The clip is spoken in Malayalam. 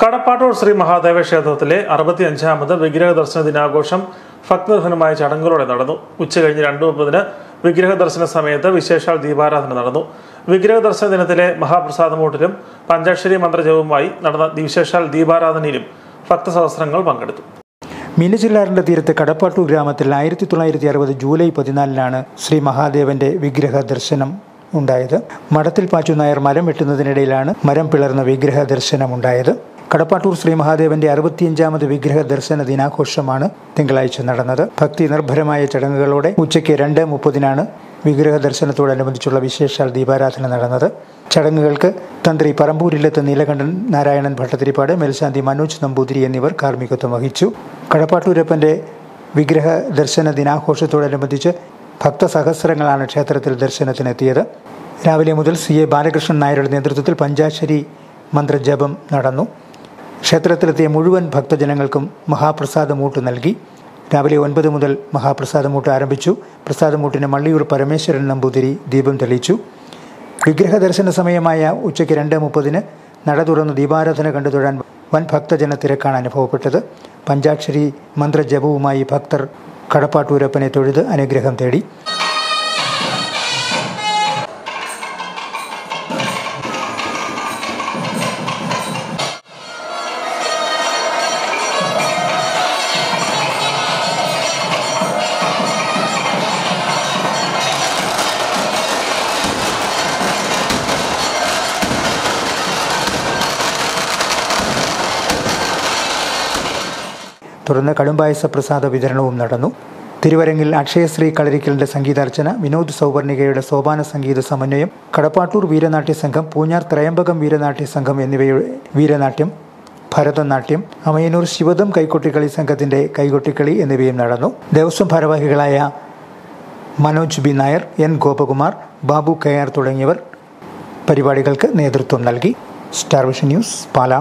കടപ്പാട്ടൂർ ശ്രീ മഹാദേവ ക്ഷേത്രത്തിലെ 65ാമത് വിഗ്രഹ ദർശന ദിനാഘോഷം ഭക്തനിർഭരമായ ചടങ്ങുകളോടെ നടന്നു. ഉച്ചകഴിഞ്ഞ് 2:30 വിഗ്രഹ ദർശന സമയത്ത് വിശേഷാൽ ദീപാരാധന നടന്നു. വിഗ്രഹ ദർശന ദിനത്തിലെ മഹാപ്രസാദമൂട്ടിലും പഞ്ചാക്ഷരി മന്ത്രജപവുമായി നടന്ന വിശേഷാൽ ദീപാരാധനയിലും ഭക്തസഹസ്രങ്ങൾ പങ്കെടുത്തു. മീനച്ചിലാറിന്റെ തീരത്ത് കടപ്പാട്ടൂർ ഗ്രാമത്തിൽ 1960 ജൂലൈ 14 ശ്രീ മഹാദേവന്റെ വിഗ്രഹ ദർശനം ഉണ്ടായത്. മഠത്തിൽ പാച്ചു നായർ മരം വെട്ടുന്നതിനിടയിലാണ് മരം പിളർന്ന വിഗ്രഹ ദർശനമുണ്ടായത്. കടപ്പാട്ടൂർ ശ്രീ മഹാദേവന്റെ 65ാമത് വിഗ്രഹ ദർശന ദിനാഘോഷമാണ് തിങ്കളാഴ്ച നടന്നത്. ഭക്തി നിർഭരമായ ചടങ്ങുകളോടെ ഉച്ചയ്ക്ക് 2:30 വിഗ്രഹ ദർശനത്തോടനുബന്ധിച്ചുള്ള വിശേഷാൽ ദീപാരാധന നടന്നത്. ചടങ്ങുകൾക്ക് തന്ത്രി പറമ്പൂരില്ലത്ത് നീലകണ്ഠൻ നാരായണൻ ഭട്ടതിരിപ്പാട്, മേൽശാന്തി മനോജ് നമ്പൂതിരി എന്നിവർ കാർമ്മികത്വം വഹിച്ചു. കടപ്പാട്ടൂരപ്പന്റെ വിഗ്രഹ ദർശന ദിനാഘോഷത്തോടനുബന്ധിച്ച് ഭക്തസഹസ്രങ്ങളാണ് ക്ഷേത്രത്തിൽ ദർശനത്തിനെത്തിയത്. രാവിലെ മുതൽ CA ബാലകൃഷ്ണൻ നായരുടെ നേതൃത്വത്തിൽ പഞ്ചാക്ഷരി മന്ത്രജപം നടന്നു. ക്ഷേത്രത്തിലെത്തിയ മുഴുവൻ ഭക്തജനങ്ങൾക്കും മഹാപ്രസാദമൂട്ട് നൽകി. രാവിലെ 9 മുതൽ മഹാപ്രസാദമൂട്ട് ആരംഭിച്ചു. പ്രസാദമൂട്ടിന് മള്ളിയൂർ പരമേശ്വരൻ നമ്പൂതിരി ദീപം തെളിയിച്ചു. വിഗ്രഹ ദർശന സമയമായ ഉച്ചയ്ക്ക് 2:30 നട തുറന്ന് ദീപാരാധന കണ്ടു തൊഴാൻ വൻ ഭക്തജന തിരക്കാണ് അനുഭവപ്പെട്ടത്. പഞ്ചാക്ഷരി മന്ത്രജപവുമായി ഭക്തർ കടപ്പാട്ടൂരപ്പനെ തൊഴുത് അനുഗ്രഹം തേടി. തുടർന്ന് കടുംപായസ പ്രസാദ വിതരണവും നടന്നു. തിരുവരങ്ങിൽ അക്ഷയശ്രീ കളരിക്കലിന്റെ സംഗീതാർച്ചന, വിനോദ് സൗവർണികയുടെ സോപാന സംഗീത സമന്വയം, കടപ്പാട്ടൂർ വീരനാട്യ സംഘം, പൂഞ്ഞാർ ത്രയംബകം വീരനാട്യ സംഘം എന്നിവയുടെ വീരനാട്യം, ഭരതനാട്യം, അമയനൂർ ശിവദം കൈകൊട്ടിക്കളി സംഘത്തിന്റെ കൈകൊട്ടിക്കളി എന്നിവയും നടന്നു. ദേവസ്വം ഭാരവാഹികളായ Manoj B. Nair, N. Gopakumar, Babu KR തുടങ്ങിയവർ പരിപാടികൾക്ക് നേതൃത്വം നൽകി. Star vision news, Pala.